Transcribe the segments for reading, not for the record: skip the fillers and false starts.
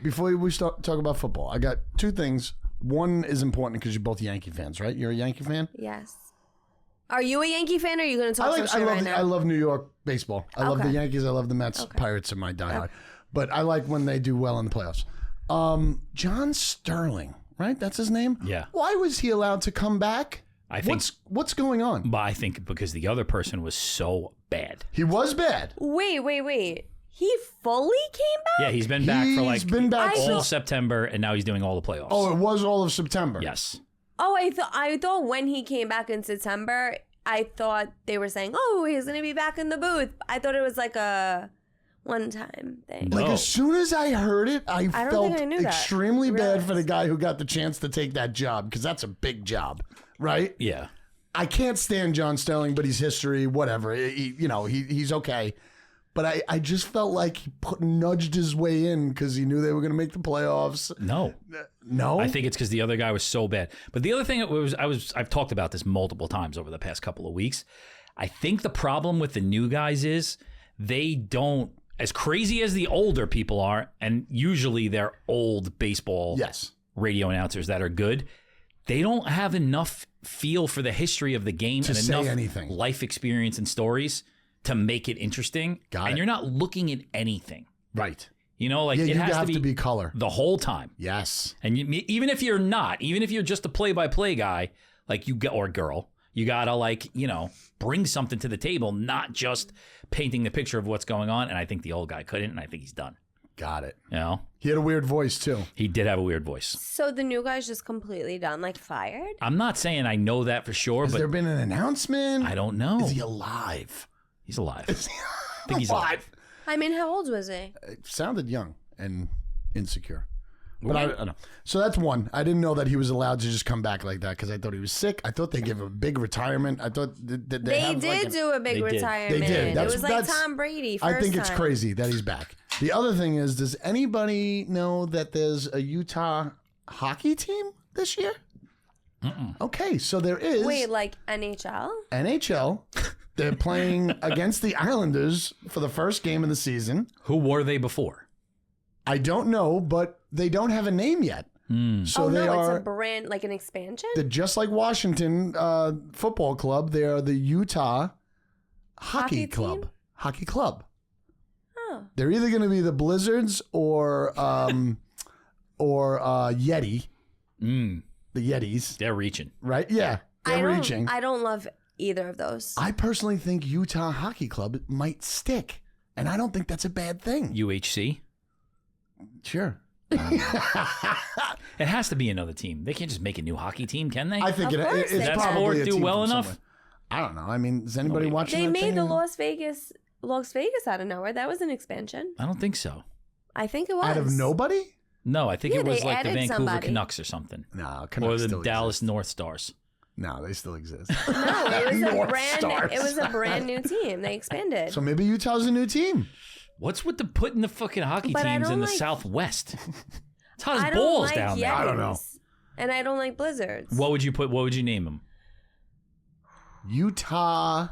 before we start talk about football, I got two things. One is important because you're both Yankee fans, right? You're a Yankee fan? Yes. Are you a Yankee fan, or are you going to talk some shit right now? I love New York baseball. I love the Yankees. I love the Mets. Pirates are my diehard. Okay. But I like when they do well in the playoffs. John Sterling, right? That's his name? Yeah. Why was he allowed to come back? I think what's going on? But I think because the other person was so bad. He was bad. Wait. He fully came back? Yeah, he's been back for all all September, and now he's doing all the playoffs. Oh, it was all of September. Yes. Oh, I thought when he came back in September, I thought they were saying, oh, he's going to be back in the booth. I thought it was like a one-time thing. Like, as soon as I heard it, I felt extremely bad for the guy who got the chance to take that job, because that's a big job, right? Yeah. I can't stand John Sterling, but he's history, whatever. He's okay. But I just felt like he nudged his way in because he knew they were going to make the playoffs. No. I think it's because the other guy was so bad. But the other thing I've talked about this multiple times over the past couple of weeks. I think the problem with the new guys is they don't, as crazy as the older people are, and usually they're old baseball radio announcers that are good, they don't have enough feel for the history of the game to and say enough anything. Life experience and stories to make it interesting. And you're not looking at anything. Right. You know, like it has to be color the whole time. Yes. And even if you're not, even if you're just a play-by-play guy, like or girl, you gotta bring something to the table, not just painting the picture of what's going on. And I think the old guy couldn't, and I think he's done. Got it. You know? He had a weird voice too. He did have a weird voice. So the new guy's just completely done, like fired? I'm not saying I know that for sure. Has there been an announcement? I don't know. Is he alive? He's alive. I think he's alive. I mean, how old was he? It sounded young and insecure. But I don't know. So that's one. I didn't know that he was allowed to just come back like that because I thought he was sick. I thought they gave him a big retirement. I thought they did do a big retirement. They did. It was like Tom Brady. I think it's crazy that he's back. The other thing is, does anybody know that there's a Utah hockey team this year? Okay, so there is. Wait, like NHL? NHL. They're playing against the Islanders for the first game of the season. Who were they before? I don't know, but they don't have a name yet. So it's a brand, like an expansion? They're just like Washington Football Club. They are the Utah Hockey Club. Team? Hockey Club. Oh. They're either going to be the Blizzards or Yeti. The Yetis. They're reaching. Right? Yeah. They're reaching. I don't love either of those. I personally think Utah Hockey Club might stick. And I don't think that's a bad thing. UHC? Sure. It has to be another team. They can't just make a new hockey team, can they? I think it's probably a team do well enough. Somewhere. I don't know. I mean, is anybody watching? They that made thing? the Las Vegas out of nowhere. That was an expansion. I don't think so. I think it was Out of nobody? No, I think it was like the Vancouver somebody. Canucks or something. No, Canucks or the still Dallas exist. North Stars. No, they still exist. No, it was a Stars. brand new team. They expanded. So maybe Utah's a new team. What's with the putting the fucking hockey teams in the Southwest? It's hot as don't balls like down there. I don't know. And I don't like blizzards. What would you put? What would you name them? Utah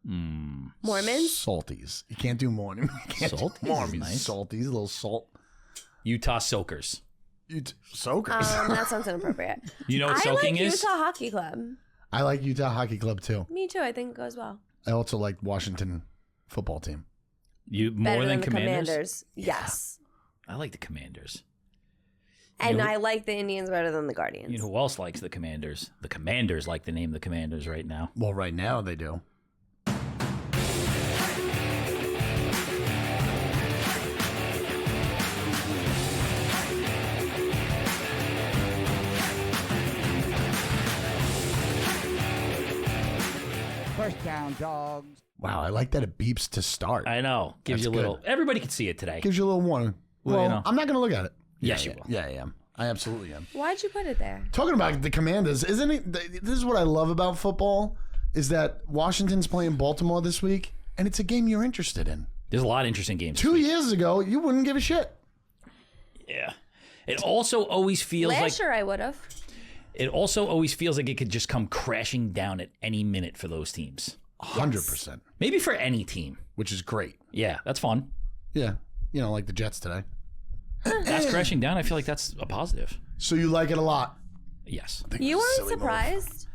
Mormons? Salties. You can't do Mormons. Salties is Mormons. nice. Salties, a little salt. Utah Soakers. Soakers. That sounds inappropriate. You know what I soaking like is? Utah Hockey Club. I like Utah Hockey Club too. Me too. I think it goes well. I also like Washington football team. You Better more than the Commanders? Yes. I like the Commanders. And I like the Indians better than the Guardians. You know who else likes the Commanders? The Commanders like the name the Commanders right now. Well, right now they do. First Down Dawgs. Wow, I like that it beeps to start. I know. Gives That's you a little. good. Everybody can see it today. Gives you a little warning. Well, Well, you know. I'm not going to look at it. Yes, you will. Yeah, I am. I absolutely am. Why'd you put it there? Talking about the Commanders, isn't it? This is what I love about football, is that Washington's playing Baltimore this week, and it's a game you're interested in. There's a lot of interesting games. 2 years ago, you wouldn't give a shit. Yeah. It also always feels Last year I would have. It also always feels like it could just come crashing down at any minute for those teams. 100%. Maybe for any team. Which is great. Yeah, that's fun. Yeah. You know, like the Jets today. That's crashing down. I feel like that's a positive. So you like it a lot? Yes. You weren't surprised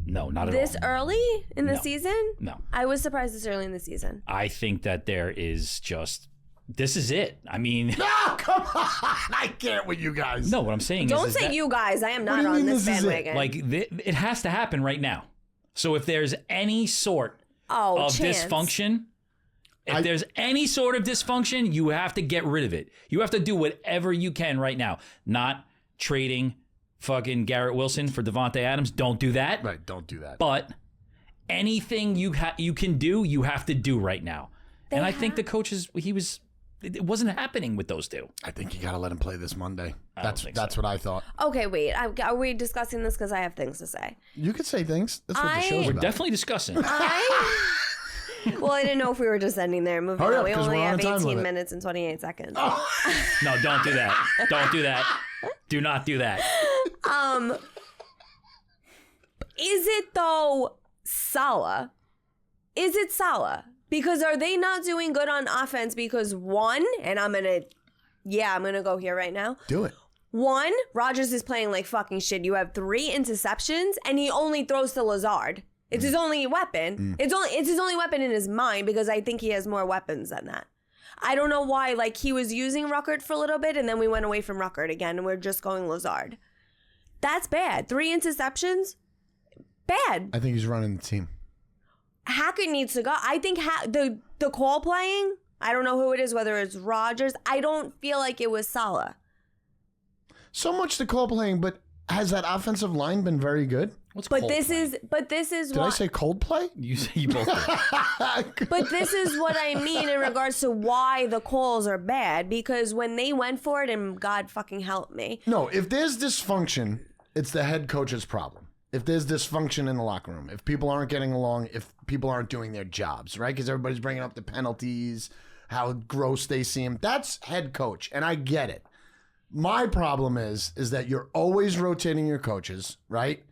No, not at this all. early in the No. season? No. I was surprised this early in the season. I think that there is just, this is it. I mean, No, come on. I can't with you guys. no, what I'm saying Don't is say that, you guys. I am do not you on mean this this is it? bandwagon. like, it has to happen right now. So if there's any sort of chance. dysfunction, if there's any sort of dysfunction, you have to get rid of it. You have to do whatever you can right now. Not trading fucking Garrett Wilson for Devontae Adams. Don't do that. Right, don't do that. But anything you can do, you have to do right now. And I think the coaches, it wasn't happening with those two. I think you got to let him play this Monday. I don't think That's so. what I thought. Okay, wait. Are we discussing this because I have things to say? You could say things. That's what the show's We're about. definitely discussing. Well, I didn't know if we were just ending there and moving Hurry on. up, We 'cause only we're on have a time 18 limit. minutes and 28 seconds. No, don't do that. Don't do that. Do not do that. Is it though Salah? Is it Salah? Because are they not doing good on offense? Because one, and I'm gonna go here right now. Do it. One, Rodgers is playing like fucking shit. You have 3 interceptions, and he only throws to Lazard. It's his only weapon. It's his only weapon in his mind because I think he has more weapons than that. I don't know why. Like he was using Ruckert for a little bit, and then we went away from Ruckert again, and we're just going Lazard. That's bad. 3 interceptions, bad. I think he's running the team. Hackett needs to go. I think the call playing. I don't know who it is. Whether it's Rodgers, I don't feel like it was Salah. So much to call playing, but has that offensive line been very good? What's But cold this play? is Did why. I say Coldplay? You both did. But this is what I mean in regards to why the calls are bad. Because when they went for it, and God fucking help me, No, if there's dysfunction, it's the head coach's problem. If there's dysfunction in the locker room, if people aren't getting along, if people aren't doing their jobs, right? Because everybody's bringing up the penalties, how gross they seem. That's head coach, and I get it. My problem is that you're always rotating your coaches, right?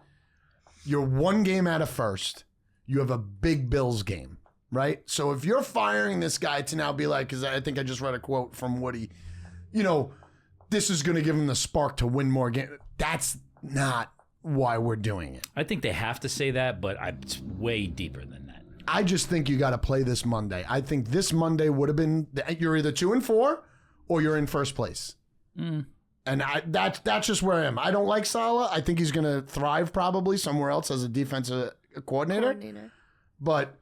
You're 1 game out of first. You have a big Bills game, right? So if you're firing this guy to now be like, because I think I just read a quote from Woody, this is going to give him the spark to win more games. That's not why we're doing it. I think they have to say that, but it's way deeper than that. I just think you got to play this Monday. I think this Monday would have been, you're either 2-4 or you're in first place. And that's just where I am. I don't like Salah. I think he's going to thrive probably somewhere else as a defensive coordinator. But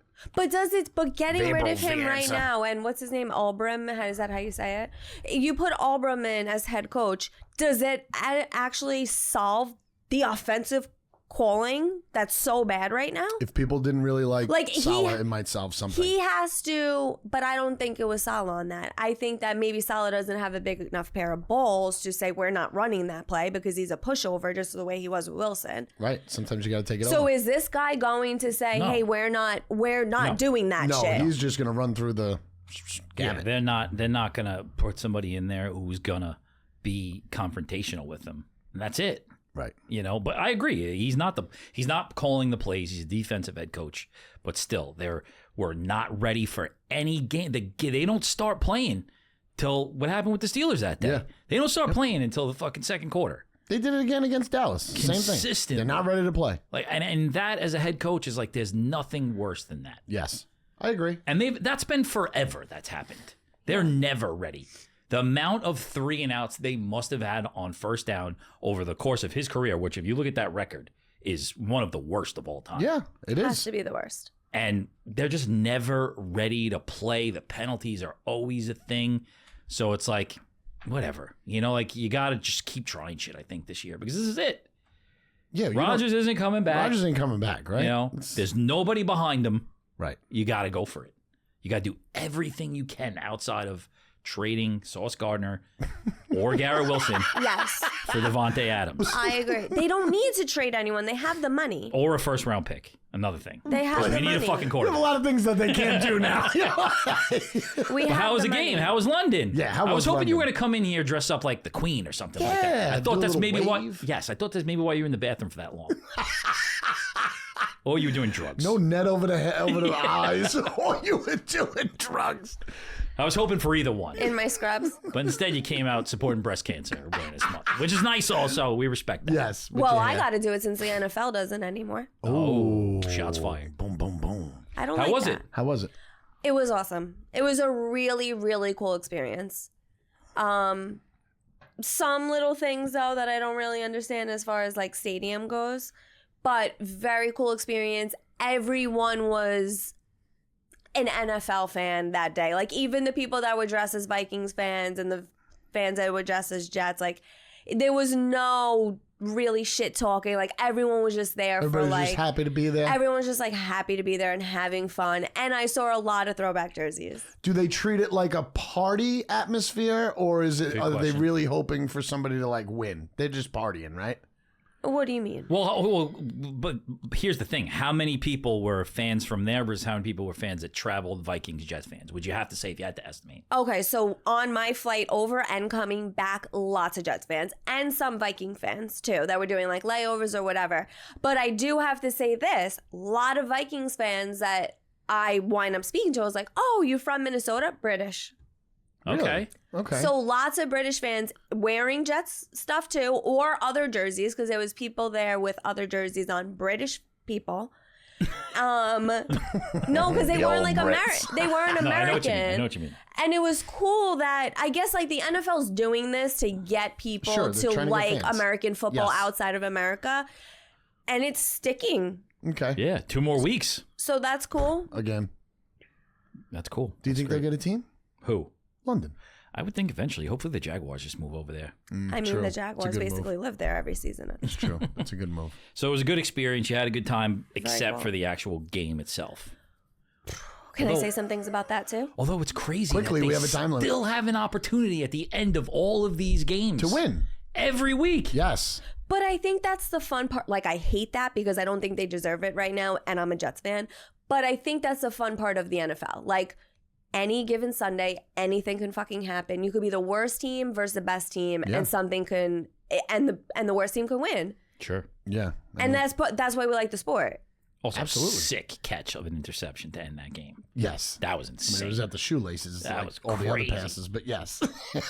getting rid of Vrabel's the him right answer. now, and what's his name, Albram? Is that how you say it? You put Albram in as head coach. Does it actually solve the offensive calling that's so bad right now? if people didn't really like he- Salah, it might solve something. He has to, but I don't think it was Salah on that. I think that maybe Salah doesn't have a big enough pair of balls to say we're not running that play because he's a pushover just the way he was with Wilson. Right. Sometimes you got to take it So over. is this guy going to say, No. hey, we're not doing that No, shit? he's just going to run through the gamut. They're not gonna put somebody in there who's gonna be confrontational with them, and that's it. Right. But I agree. He's not calling the plays. He's a defensive head coach, but still, we're not ready for any game. They don't start playing till what happened with the Steelers that day. Yeah. They don't start playing until the fucking second quarter. They did it again against Dallas. Same thing. Consistent. They're not ready to play. Like, and that as a head coach is like, there's nothing worse than that. Yes. I agree. And that's been forever. That's happened. They're never ready. The amount of 3 and outs they must have had on first down over the course of his career, which if you look at that record, is one of the worst of all time. Yeah, it has is. to be the worst. And they're just never ready to play. The penalties are always a thing. So it's like, whatever. You got to just keep trying shit, I think, this year, because this is it. Yeah, Rodgers isn't coming back. Rodgers ain't coming back, right? There's nobody behind him. Right. You got to go for it. You got to do everything you can outside of trading Sauce Gardner or Garrett Wilson Yes, for Devontae Adams I agree. They don't need to trade anyone. They have the money. or a first round pick. Another thing. They have We the need money. a fucking We have a quarterback. lot of things that they can't do now. We have How was the the money. game? How was London? Yeah, how I was was hoping you were London? going to come in here dressed up like the Queen or something like Yeah, that. I do thought a that's little maybe why. wave. Yes, I thought that's maybe why you were in the bathroom for that long. Or you were doing drugs. No net over the head, over the eyes. Or you were doing drugs. I was hoping for either one. In my scrubs. But instead you came out supporting breast cancer awareness month, which is nice also. We respect that. Yes. Well, I got to do it since the NFL doesn't anymore. Oh, shots fired. Boom, boom, boom. I don't How like was that. it? How was it? It was awesome. It was a really, really cool experience. Some little things, though, that I don't really understand as far as like stadium goes, but very cool experience. Everyone was an NFL fan that day. Like, even the people that were dressed as Vikings fans and the fans that were dressed as Jets, like, there was no really shit talking. Like, everyone was just there Everybody's for like just happy to be there. everyone was just like happy to be there and having fun. And I saw a lot of throwback jerseys. Do they treat it like a party atmosphere, or is it? Good Are they question. really hoping for somebody to like win? They're just partying, right? What do you mean? Well, but here's the thing. How many people were fans from there versus how many people were fans that traveled Vikings, Jets fans? Would you have to say if you had to estimate? Okay, so on my flight over and coming back, lots of Jets fans and some Viking fans too that were doing like layovers or whatever. But I do have to say this, a lot of Vikings fans that I wind up speaking to, I was like, oh, you from Minnesota? British. Okay. Really? Okay. So lots of British fans wearing Jets stuff too, or other jerseys, because there was people there with other jerseys on, British people. No, because they The weren't old like Brits. They weren't No, American. I know what you mean. And it was cool that I guess like the NFL's doing this to get people Sure, they're to trying to get like fans. American football Yes. outside of America, and it's sticking. Okay. Yeah, 2 more weeks. So that's cool. Again, That's cool. do you think they'll get a team? Who? London. I would think eventually. Hopefully the Jaguars just move over there. I mean, true. the It's a Jaguars good move. basically live there every season. It's true. That's a good move. So it was a good experience. You had a good time, except cool. for the actual game itself. Can I Although- say some things about that too? Although it's crazy. Quickly, that they we have a time limit. Still have an opportunity at the end of all of these games To win. every week. Yes. But I think that's the fun part. Like, I hate that because I don't think they deserve it right now, and I'm a Jets fan. But I think that's the fun part of the NFL. Like, any given Sunday, anything can fucking happen. You could be the worst team versus the best team, Yeah. and something can, and the worst team can win. Sure. Yeah. And that's why we like the sport. Also, Absolutely. sick catch of an interception to end that game. Yes. That was I mean, insane. it was at the shoelaces, That like was all the crazy. other passes, but yes.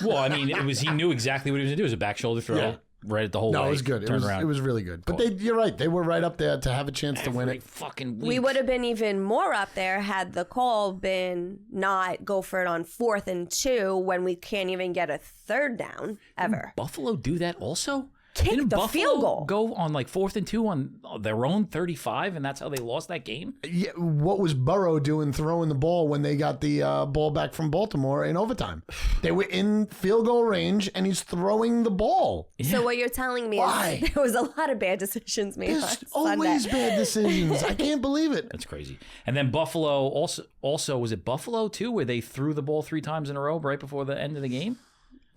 Well, I mean, he knew exactly what he was going to do. It was a back shoulder throw, Yeah. right at the whole No, way. it was good. It Turned was, around. it was really good. But you're right. They were right up there to have a chance to win Every it. fucking week. We would have been even more up there had the call been not go for it on 4th and 2 when we can't even get a third down ever. Buffalo do that also? Kick Didn't the Buffalo field goal. go on like 4th and 2 on their own 35, and that's how they lost that game? Yeah, what was Burrow doing throwing the ball when they got the ball back from Baltimore in overtime? They were in field goal range, and he's throwing the ball. So what you're telling me Why? is there was a lot of bad decisions made on There's Sunday. always bad decisions. I can't believe it. That's crazy. And then Buffalo also was it Buffalo too, where they threw the ball 3 times in a row right before the end of the game?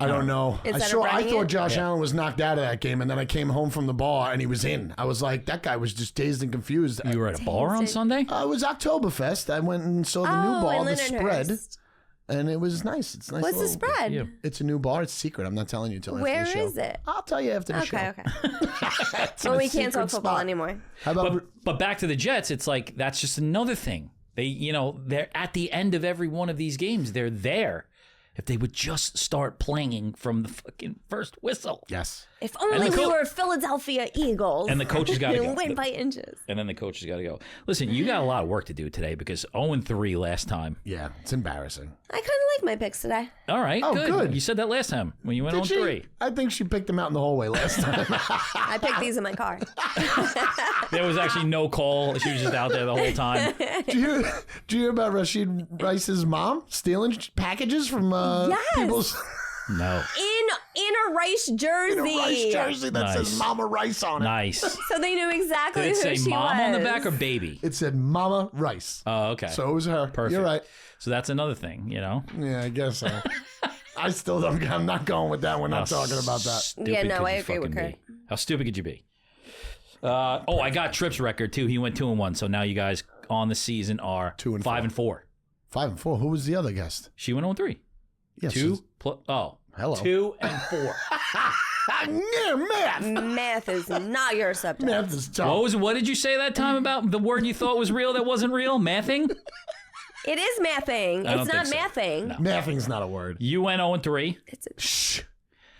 I don't know. Instead of I running thought it? Josh Allen was knocked out of that game, and then I came home from the bar, and he was in. I was like, that guy was just dazed and confused. You were at a bar on Tasted. Sunday? It was Oktoberfest. I went and saw the new Oh, bar, in the spread, Lindenhurst. and it was nice. It's nice. What's the little- spread? you. It's a new bar. It's secret. I'm not telling you till after Where the show. is it? I'll tell you after the show. Okay, okay. It's in Well, a we can't talk secret football spot. anymore. How about But back to the Jets, it's like that's just another thing. They're at the end of every one of these games. They're there. If they would just start playing from the fucking first whistle. yes? If only the we co- were Philadelphia Eagles. And the coaches got to and go. win by inches. And then the coaches got to go. Listen, you got a lot of work to do today because 0-3 last time. Yeah, it's embarrassing. I kind of like my picks today. All right, Oh, good. good. You said that last time when you went Did 0-3. she? I think she picked him out in the hallway last time. I picked these in my car. There was actually no call. She was just out there the whole time. Did you hear about Rashid Rice's mom stealing packages from Yes. people's No. In a Rice jersey. in a Rice jersey that says Nice. Mama Rice on it? Nice. So they knew exactly Did it who say she mom was. on the back or baby? It said Mama Rice. Oh, okay. So it was her. Perfect. You're right. So that's another thing, Yeah, Yeah, I guess so. I still don't. I'm not going with that. We're not talking about that. Stupid Yeah, no, could I you agree with fucking Kirk. be? How stupid could you be? I got Tripp's record too. He went 2-1. So now you guys on the season are 2 and 5 and 4. 5 and 4. Who was the other guest? She went 0-3. Yes. 2 Hello. 2 and 4. Math. Math is not your subject. Math is tough. What did you say that time about the word you thought was real that wasn't real? Mathing? It is mathing. I don't It's not think so. mathing. No. Mathing's not a word. You went 0-3. Shh.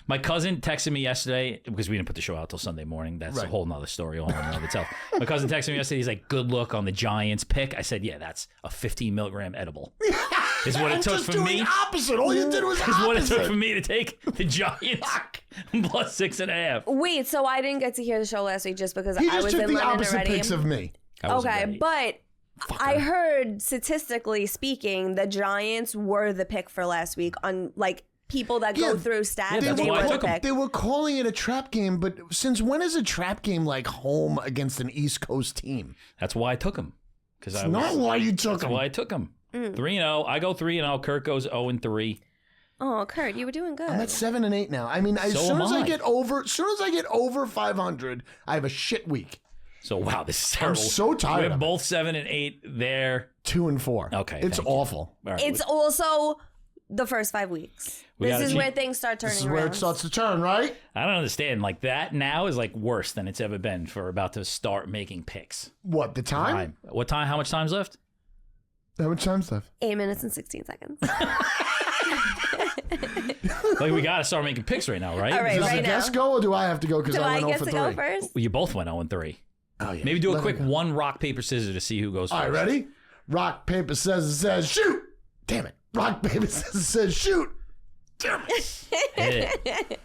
My cousin texted me yesterday, because we didn't put the show out till Sunday morning. That's a whole nother story all in and of itself. My cousin texted me yesterday. He's like, good look on the Giants pick. I said, yeah, that's a 15 milligram edible. Is what it took for me. Opposite. All you did was Is opposite. what it took for me to take the Giants plus 6.5. Wait, so I didn't get to hear the show last week just because He I just was took in the London opposite already. picks of me. Okay, but I heard statistically speaking, the Giants were the pick for last week on like people that go through stats. that's They why I were the took 'em. pick. They were calling it a trap game, but since when is a trap game like home against an East Coast team? That's why I took him. It's Not why you took That's them. why I took him. 3-0. I go 3-0. Kirk goes 0-3. Oh, Kurt, you were doing good. I'm at 7 and 8 now. I mean, as So soon am as I I. get over 500, I have a shit week. So, wow, this is terrible. so tired We're of it. both 7 and 8 there. 2 and 4. Okay, it's thank you. awful. All right. It's also the first 5 weeks. We This gotta is cheat. where things start turning This is around. where it starts to turn, right? I don't understand. Like, that now is like worse than it's ever been for about to start making picks. What, the time? What time? How much time's left? How much time's left? 8 minutes and 16 seconds. Like, we got to start making picks right now, right? All right, Does right the now. guest go or do I have to go because Do I I went 0 get for to 3? go first? You both went 0-3. Oh, yeah. Maybe do a Let quick me go. one rock, paper, scissors to see who goes first. All right, ready? Rock, paper, scissors, shoot. Damn it. Rock, paper, scissors, shoot. Damn it. Hit it.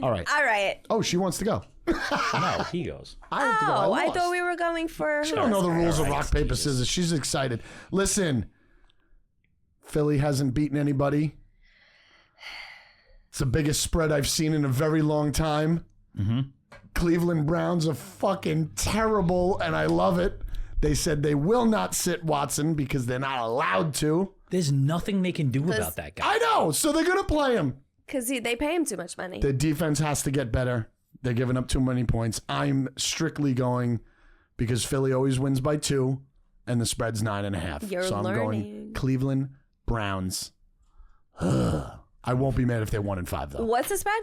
All right. All right. Oh, she wants to go. No, he goes. I have to go. Oh, I lost. thought we were going for. She don't know the rules of rock, paper, scissors. She's excited. Listen, Philly hasn't beaten anybody. It's the biggest spread I've seen in a very long time. Mm-hmm. Cleveland Browns are fucking terrible, and I love it. They said they will not sit Watson because they're not allowed to. There's nothing they can do about that guy. I know, so they're going to play him. Because they pay him too much money. The defense has to get better. They're giving up too many points. I'm strictly going because Philly always wins by 2, and the spread's 9.5. You're so I'm going learning. Cleveland Browns. I won't be mad if they're 1-5 though. What's the spread?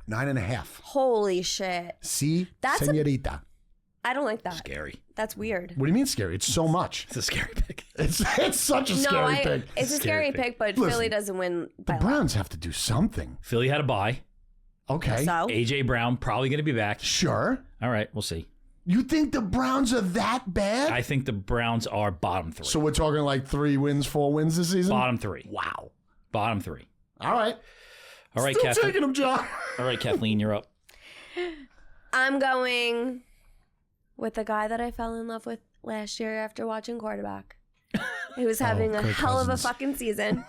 9.5. Holy shit. See, That's a- señorita. I don't like that. Scary. That's weird. What do you mean scary? It's so much. It's a scary pick. It's such a scary pick. It's a scary pick, but Listen, Philly doesn't win The by a lot. Browns have to do something. Philly had a bye. Okay. So? A.J. Brown probably going to be back. Sure. All right, we'll see. You think the Browns are that bad? I think the Browns are bottom 3. So we're talking like 3 wins, 4 wins this season? Bottom 3. Wow. Bottom 3. All right. All right, Still Kathleen. taking them, John. All right, Kathleen, you're up. I'm going with the guy that I fell in love with last year after watching quarterback. He was having a Kirk hell of a Cousins. fucking season.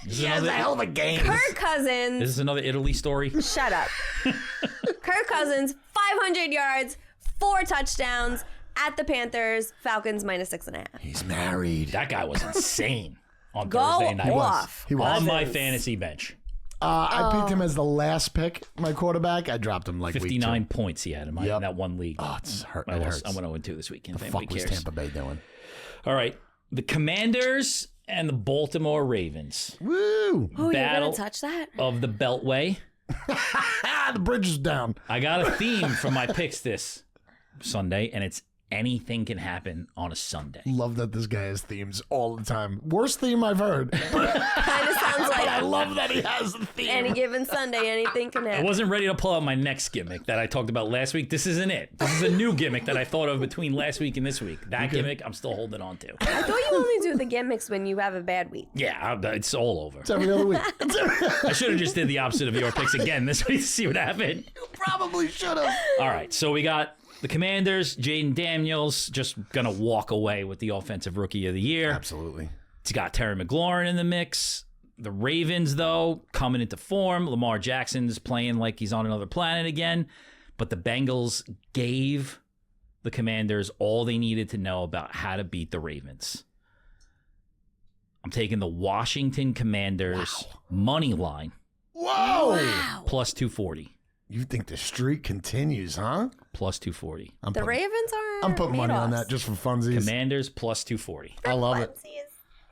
This is Yes, a another, hell of a game. Kirk Cousins. this is another Italy story. Shut up. Kirk Cousins, 500 yards, 4 touchdowns at the Panthers. Falcons -6.5. He's married. That guy was insane on Go Thursday night. off. He was. On my Cousins. fantasy bench. I picked him as the last pick, my quarterback. I dropped him like week 59 2. points he had in, Yep. that one league. Oh, it's hurt. I It lost. hurts. I went 0-2 this weekend. The if fuck anybody was cares. Tampa Bay doing? All right. The Commanders and the Baltimore Ravens. Woo! Oh, you're Battle going to touch that? of the Beltway. The bridge is down. I got a theme for my picks this Sunday, and it's anything can happen on a Sunday. Love that this guy has themes all the time. Worst theme I've heard. Kind of sounds But I like love that he has a theme. any given Sunday, anything can I happen. wasn't ready to pull out my next gimmick that I talked about last week. This isn't it. This is a new gimmick that I thought of between last week and this week. That gimmick, I'm still holding on to. I thought you only do the gimmicks when you have a bad week. Yeah, it's all over. It's every other week. I should have just did the opposite of your picks again this week to see what happened. Probably should have. All right, so we got the Commanders. Jaden Daniels just going to walk away with the Offensive Rookie of the Year. Absolutely. It's got Terry McLaurin in the mix. The Ravens, though, coming into form. Lamar Jackson's playing like he's on another planet again. But the Bengals gave the Commanders all they needed to know about how to beat the Ravens. I'm taking the Washington Commanders money line Whoa! Wow. plus 240. You think the streak continues, huh? Plus 240. I'm The putting, Ravens are. I'm putting money on Mados. that just for funsies. Commanders plus 240. I love it. Funsies.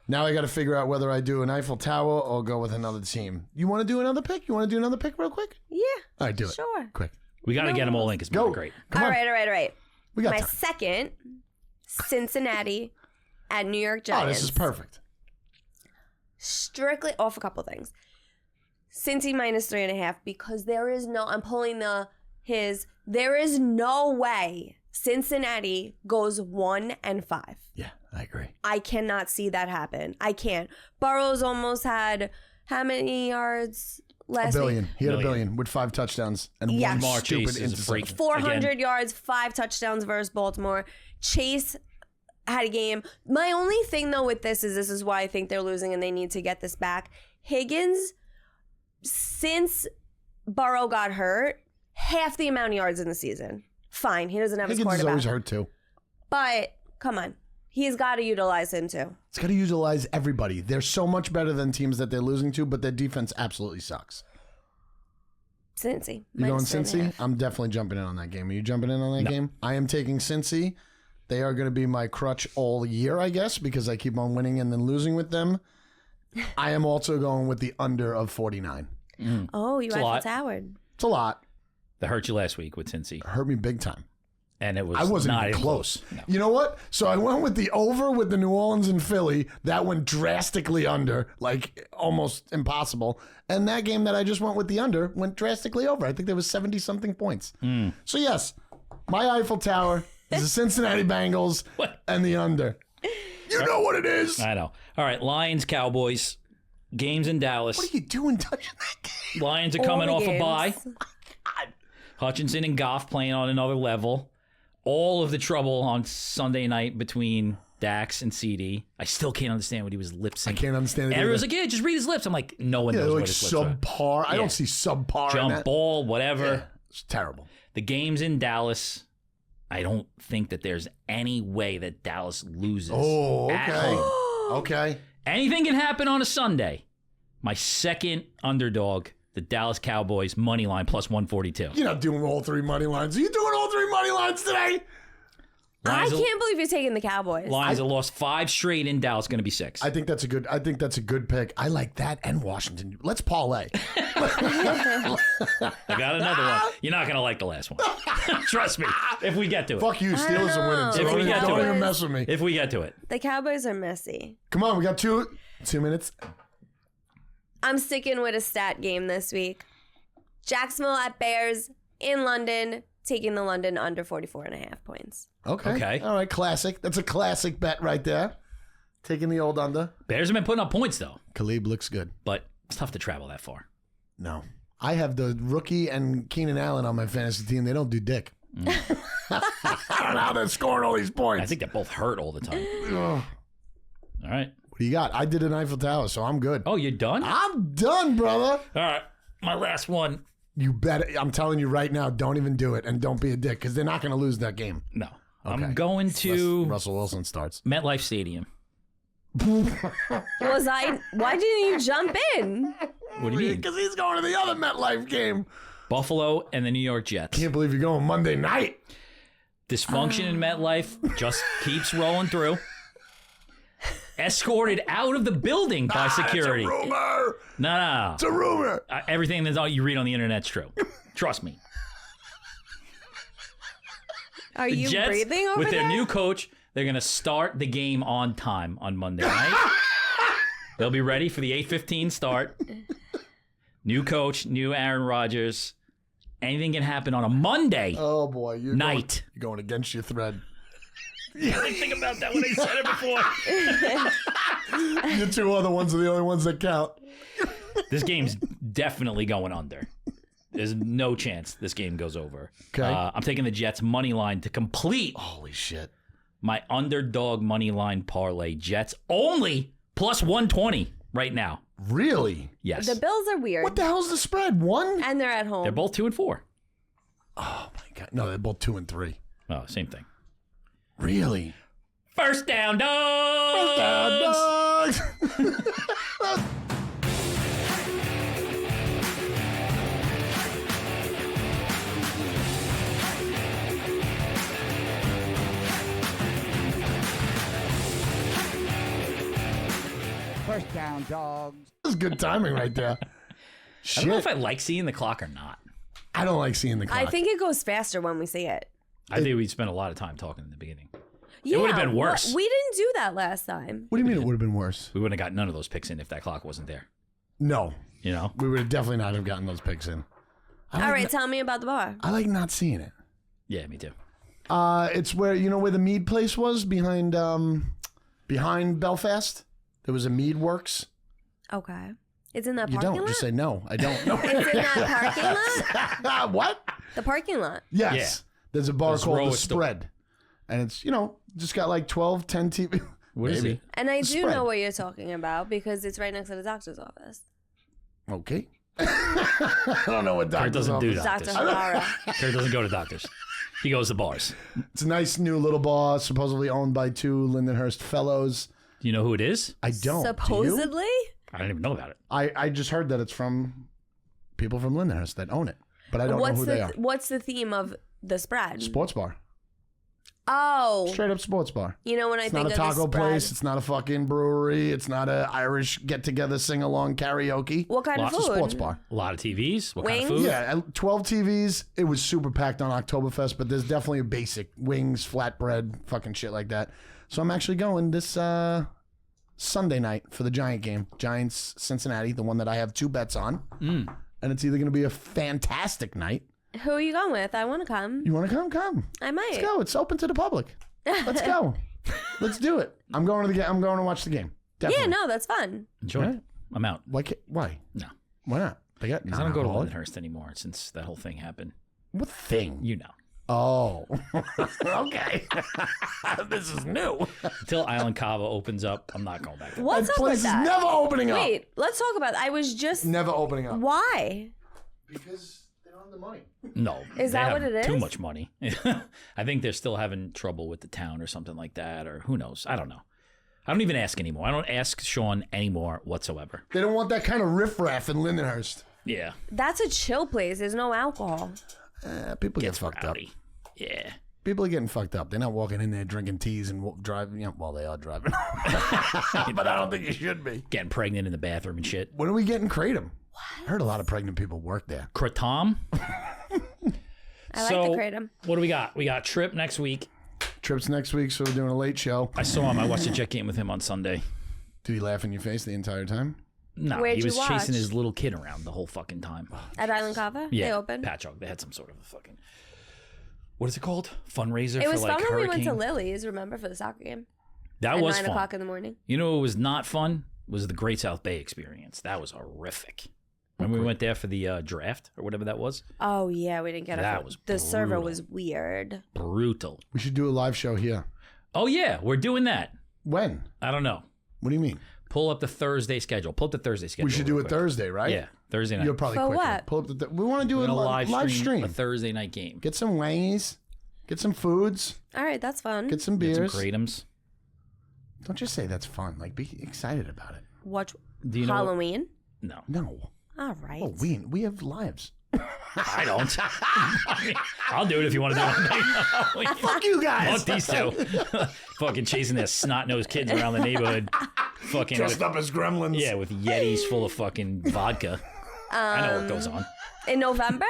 Now I got to figure out whether I do an Eiffel Tower or go with another team. You want to do another pick? You want to do another pick real quick? Yeah. All right, do it. Sure. Quick. We got to get them all in because we're great. Come on. All right. We got My time. second, Cincinnati at New York Giants. Oh, this is perfect. Strictly off a couple things. Cincy minus 3.5 because there is no, I'm pulling there is no way Cincinnati goes 1-5. Yeah, I agree. I cannot see that happen. I can't. Burrow's almost had how many yards last A billion. week? He had a billion with 5 touchdowns and Yeah. one Jamar stupid Chase is a freak. interception. 400 yards, 5 touchdowns versus Baltimore. Chase had a game. My only thing, though, with this is why I think they're losing and they need to get this back. Higgins, since Burrow got hurt, half the amount of yards in the season. Fine, he doesn't have his Higgins is quarterback. always hurt, too. But, come on. He's got to utilize him, too. It's got to utilize everybody. They're so much better than teams that they're losing to, but their defense absolutely sucks. Cincy. You going minus 3.5. Cincy? I'm definitely jumping in on that game. Are you jumping in on that game? I am taking Cincy. They are going to be my crutch all year, I guess, because I keep on winning and then losing with them. I am also going with the under of 49. Oh, you a lot. Eiffel Towered. It's a lot. That hurt you last week with Cincy, Hurt me big time. and it was I wasn't not even close. No. You know what? So I went with the over with the New Orleans and Philly. That went drastically under, like almost impossible. And that game that I just went with the under went drastically over. I think there was 70-something points. So yes, my Eiffel Tower is the Cincinnati Bengals What? and the under. You know what it is. I know. All right, Lions, Cowboys, games in Dallas. What are you doing touching that game? Lions are All coming the off a bye. games. Hutchinson and Goff playing on another level. All of the trouble on Sunday night between Dax and CD. I still can't understand what he was lip syncing. I can't understand it. And everyone's either. like, yeah, just read his lips. I'm like, no one Yeah, knows they're what like his lips are. subpar. I Yeah. don't see subpar in Jump that. ball, whatever. Yeah, it's terrible. The game's in Dallas. I don't think that there's any way that Dallas loses. Oh, at okay. home. Okay. Anything can happen on a Sunday. My second underdog, the Dallas Cowboys, money line plus 142. You're not doing all 3 money lines. Are you doing all 3 money lines today? I Lions, can't believe you're taking the Cowboys. Lions have lost 5 straight in Dallas, going to be 6. I think that's a good pick. I like that and Washington. Let's parlay. I got another one. You're not going to like the last one. Trust me, if we get to it. Fuck you, Steelers are winning. So If we get to don't it. even mess with me. If we get to it. The Cowboys are messy. Come on, we got 2 minutes. I'm sticking with a stat game this week. Jacksonville at Bears in London, taking the London under 44.5 points. Okay. All right, classic. That's a classic bet right there. Taking the old under. Bears have been putting up points, though, Khalib looks good. but it's tough to travel that far. No. I have the rookie and Keenan Allen on my fantasy team. They don't do dick. I don't know how they're scoring all these points. I think they're both hurt all the time. Ugh. All right. What do you got? I did an Eiffel Tower, so I'm good. Oh, you're done? All I'm done, brother. right. My last one. You bet. I'm telling you right now, don't even do it and don't be a dick because they're not going to lose that game. No. Okay. I'm going to Russell Wilson starts. MetLife Stadium. Why didn't you jump in? What do you mean? Because he's going to the other MetLife game. Buffalo and the New York Jets. Can't believe you're going Monday night. Dysfunction in MetLife just keeps rolling through. Escorted out of the building by security. It's a rumor. No. It's a rumor. Everything that's all you read on the internet's true. Trust me. Are The you Jets, breathing over with their there? new coach, they're going to start the game on time on Monday night. They'll be ready for the 8:15 start. New coach, new Aaron Rodgers. Anything can happen on a Monday Oh, boy. You're night. You're going against your thread. I didn't think about that when I said it before. Your 2 other ones are the only ones that count. This game's definitely going under. There's no chance this game goes over. Okay. I'm taking the Jets money line to complete Holy shit. my underdog money line parlay. Jets only plus 120 right now. Really? Yes. The Bills are weird. What the hell's the spread? 1? And they're at home. They're both 2 and 4. Oh, my God. No, they're both 2 and 3. Oh, same thing. Really? First down, Dawgs! Dogs. First Down Dawgs. This is good timing right there. I don't know if I like seeing the clock or not. I don't like seeing the clock. I think it goes faster when we see it. I think we spent a lot of time talking in the beginning. Yeah, would have been worse. We didn't do that last time. What do you mean it would have been worse? We wouldn't have got none of those picks in if that clock wasn't there. No. You know? We would have definitely not have gotten those picks in. All right, tell me about the bar. I like not seeing it. Yeah, me too. It's where, you know where the mead place was? Behind Belfast? There was a mead works. Okay. It's in that You parking don't. lot? Just say no. I don't. No. It's in that parking lot? What? The parking lot. Yes. Yeah. There's a bar There's called row The of Spread. And it's, just got like 12, 10 TV. What is it? And I do Spread. know what you're talking about because it's right next to the doctor's office. Okay. I don't know what Kurt doctor's doesn't do office. doctors. Dr. Havara. Kurt doesn't go to doctors. He goes to bars. It's a nice new little bar, supposedly owned by 2 Lindenhurst fellows. Do you know who it is? I don't. Do you? Supposedly? I didn't even know about it. I just heard that it's from people from Lindenhurst that own it, but I don't know who they are. What's the theme of the spread? Sports bar. Oh. Straight up sports bar. You know when I It's think not a of the taco spread, place. It's not a fucking brewery. It's not a Irish get-together, sing-along karaoke. what kind of Lots of food? Sports bar. A lot of TVs. What kind of Wings? food? Yeah, 12 TVs. It was super packed on Oktoberfest, but there's definitely a basic wings, flatbread, fucking shit like that. So I'm actually going this Sunday night for the Giant game. Giants, Cincinnati, the one that I have 2 bets on. And it's either going to be a fantastic night. Who are you going with? I want to come. You want to come? Come. I might. Let's go. It's open to the public. Let's go. Let's do it. I'm going to the game. I'm going to watch the game. Definitely. Yeah, no, that's fun. Enjoy. Right. I'm out. Why? No. Why not? They got. I don't go to non-alcoholic. Lindenhurst anymore since that whole thing happened. What thing? You know. Oh. Okay. This is new. Until Island Cava opens up, I'm not going back there. What's That up place with is that? never opening up. Wait, let's talk about that. I was just. Never opening up. Why? Because they don't have the money. No. Is they that have what it Too is? much money. I think they're still having trouble with the town or something like that, or who knows. I don't know. I don't even ask anymore. I don't ask Sean anymore whatsoever. They don't want that kind of riffraff in Lindenhurst. Yeah. That's a chill place. There's no alcohol. People get fucked up. Rowdy. Yeah. People are getting fucked up. They're not walking in there drinking teas and driving. Yeah, well, they are driving. But I don't think you should be. Getting pregnant in the bathroom and shit. When are we getting Kratom? I heard a lot of pregnant people work there. Kratom. I like the kratom. What do we got? We got Trip next week. Trips next week, so we're doing a late show. I saw him. I watched a Jet game with him on Sunday. Did he laugh in your face the entire time? No, Where'd he you was chasing watch? his little kid around the whole fucking time. At Island Cava? Yeah, They open? Patchogue. They had some sort of a fucking, what is it called? Fundraiser It was for like fun when we hurricane. went to Lily's, remember, for the soccer game? That At was 9 fun. o'clock in the morning. You know what was not fun? Was the Great South Bay experience. That was horrific. Remember we went there for the draft or whatever that was? Oh, yeah, we didn't get That it. was The server brutal. was weird. Brutal. We should do a live show here. Oh, yeah, we're doing that. When? I don't know. What do you mean? Pull up the Thursday schedule. Pull up the Thursday schedule. We should do real it quick. Thursday, right? Yeah, Thursday night. You're probably For quicker. what? Pull up we want to do We're a gonna live stream. a Thursday night game. Get some wangies. Get some foods. All right, that's fun. Get some Get beers. some Kratom's. Don't just say that's fun. Like, be excited about it. Watch Do you know? Halloween. No, No. All right. Oh, we have lives. I don't. I'll do it if you want to do it. Fuck you guys. Fuck these two. Fucking chasing their snot-nosed kids around the neighborhood. Fucking Dressed up as gremlins. yeah, with Yetis full of fucking vodka. I know what goes on. In November?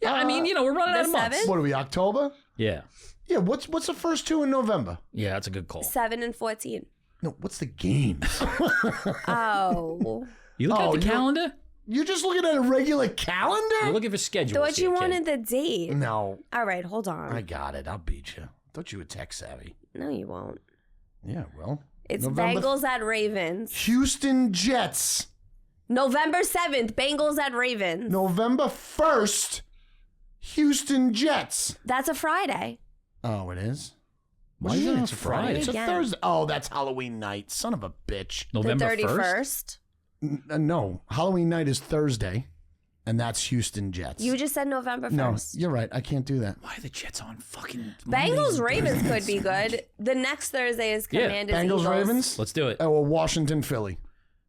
Yeah, I mean, you know, we're running the out of months. 7th? What are we, October? Yeah, Yeah, what's the first 2 in November? yeah, that's a good call. 7 and 14. No, what's the games? Oh. You look at the you're- calendar. You're just looking at a regular calendar? You're looking for schedules. Thought you here, kid. wanted the date. No, All right, hold on. I got it. I'll beat you. Thought you were tech savvy. No, you won't. Yeah, well. It's November- Bengals at Ravens. Houston Jets. November 7th, Bengals at Ravens. November 1st, Houston Jets. That's a Friday. Oh, it is? Why What is do you it mean on it's a Friday? Friday It's a again? Thursday. Oh, that's Halloween night. Son of a bitch. November the 1st? 31st. No, Halloween night is Thursday, and that's Houston Jets. You just said November 1st. No, you're right. I can't do that. Why are the Jets on fucking Bengals Mondays? Ravens could be good. The next Thursday is Yeah, Commanders Bengals Eagles. Ravens? Let's do it. Oh, well, Washington Philly.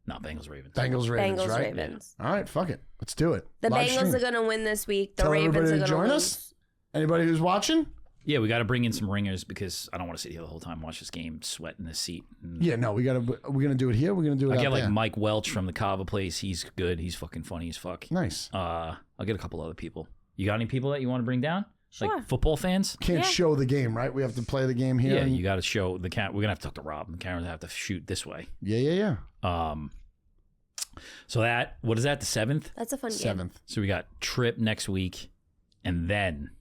No, Bengals Ravens. Bengals Ravens, Bengals right? Ravens. All right, fuck it. Let's do it. The Live Bengals stream. are going to win this week. The Tell Ravens everybody are to going to join lose. us. Anybody who's watching, Yeah, we got to bring in some ringers because I don't want to sit here the whole time, watch this game, sweat in the seat. Yeah, no, we're gonna do it here. We're gonna do it. I out get like there. Mike Welch from the Kava place. He's good. He's fucking funny as fuck. Nice. I'll get a couple other people. You got any people that you want to bring down? Sure. Like football fans? Can't show the game, right? We have to play the game here. Yeah, and- you got to show the cat. We're gonna have to talk to Rob. The cameras have to shoot this way. Yeah. So that what is that? The 7th? That's a fun game. 7th. So we got Trip next week, and then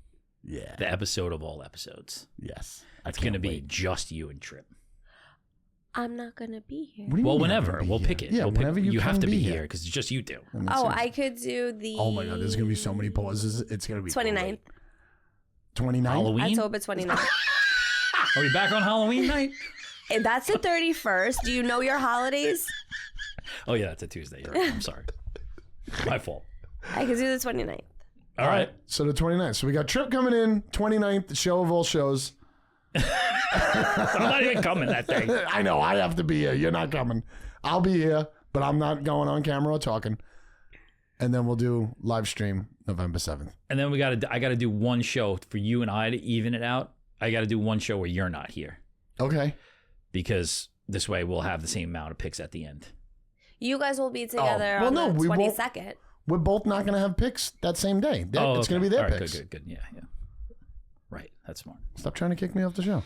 Yeah. the episode of all episodes. Yes. It's gonna be just you and Trip. I'm not gonna be here. What do you Well, mean you're whenever gonna be we'll here? pick it. Yeah, We'll pick, whenever you have can to be be here because it's just you two. That makes Oh, sense. I could do the. Oh my god, there's gonna be so many pauses. It's gonna be 29th. 29th. Halloween. October 29th. Are we back on Halloween night? And that's the 31st. Do you know your holidays? Oh yeah, that's a Tuesday. You're right. I'm sorry. My fault. I could do the 29th. All right. So the 29th. So we got Trip coming in 29th, the show of all shows. I'm not even coming that day. I know I have to be here. You're not coming. I'll be here, but I'm not going on camera or talking. And then we'll do live stream November 7th. And then I gotta do one show for you and I to even it out. I gotta do one show where you're not here Okay. because this way we'll have the same amount of picks at the end. You guys will be together well, on no, the we won't. 22nd. We're both not going to have picks that same day. It's going to be their All right, picks. Good. Yeah. Right. That's smart. Stop trying to kick me off the show.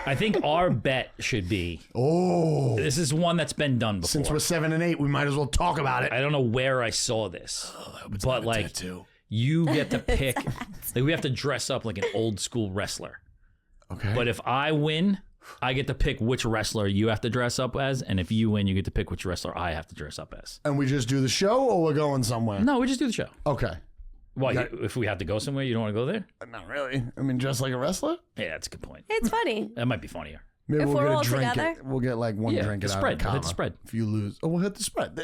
I think our bet should be. Oh. This is one that's been done before. Since we're 7 and 8, we might as well talk about it. I don't know where I saw this, but like you get to pick. Like we have to dress up like an old school wrestler. Okay. But if I win, I get to pick which wrestler you have to dress up as, and if you win, you get to pick which wrestler I have to dress up as. And we just do the show or we're going somewhere? No, we just do the show. Okay. Why? If we have to go somewhere, you don't want to go there? Not really. I mean, dressed like a wrestler? Yeah, that's a good point. It's funny. That might be funnier. Maybe If we'll we're get a all drink. together? We'll get like one drink the it out spread. of We'll hit Kava. the spread. If you lose, we'll hit the spread.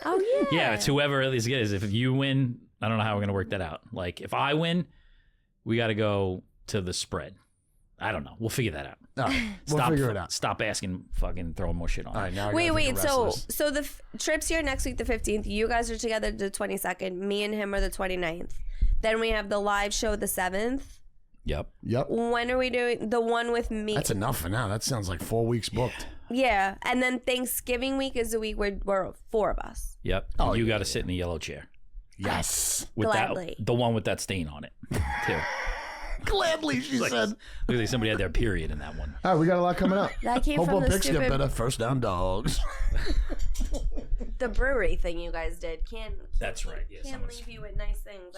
Oh, yeah. Yeah, it's whoever at least gets. If you win, I don't know how we're gonna work that out. Like if I win, we got to go to the spread. I don't know. We'll figure that out. All right. We'll figure it out. Stop asking, fucking throwing more shit on. All right, now I Wait. gotta think of So wrestlers. the Trip's here next week, the 15th. You guys are together the 22nd. Me and him are the 29th. Then we have the live show the 7th. Yep. Yep. When are we doing the one with me? That's enough for now. That sounds like 4 weeks booked. Yeah. And then Thanksgiving week is the week where we're 4 of us. Yep. Oh, You yeah, got to sit in the yellow chair Yes. with Gladly. the one with that stain on it too. Gladly, she said. Look like somebody had their period in that one. All right, we got a lot coming up. That came Hope from our the picks get stupid better. First Down Dawgs. the brewery thing you guys did. Can't That's right. Yeah, can't someone's- leave you with nice things.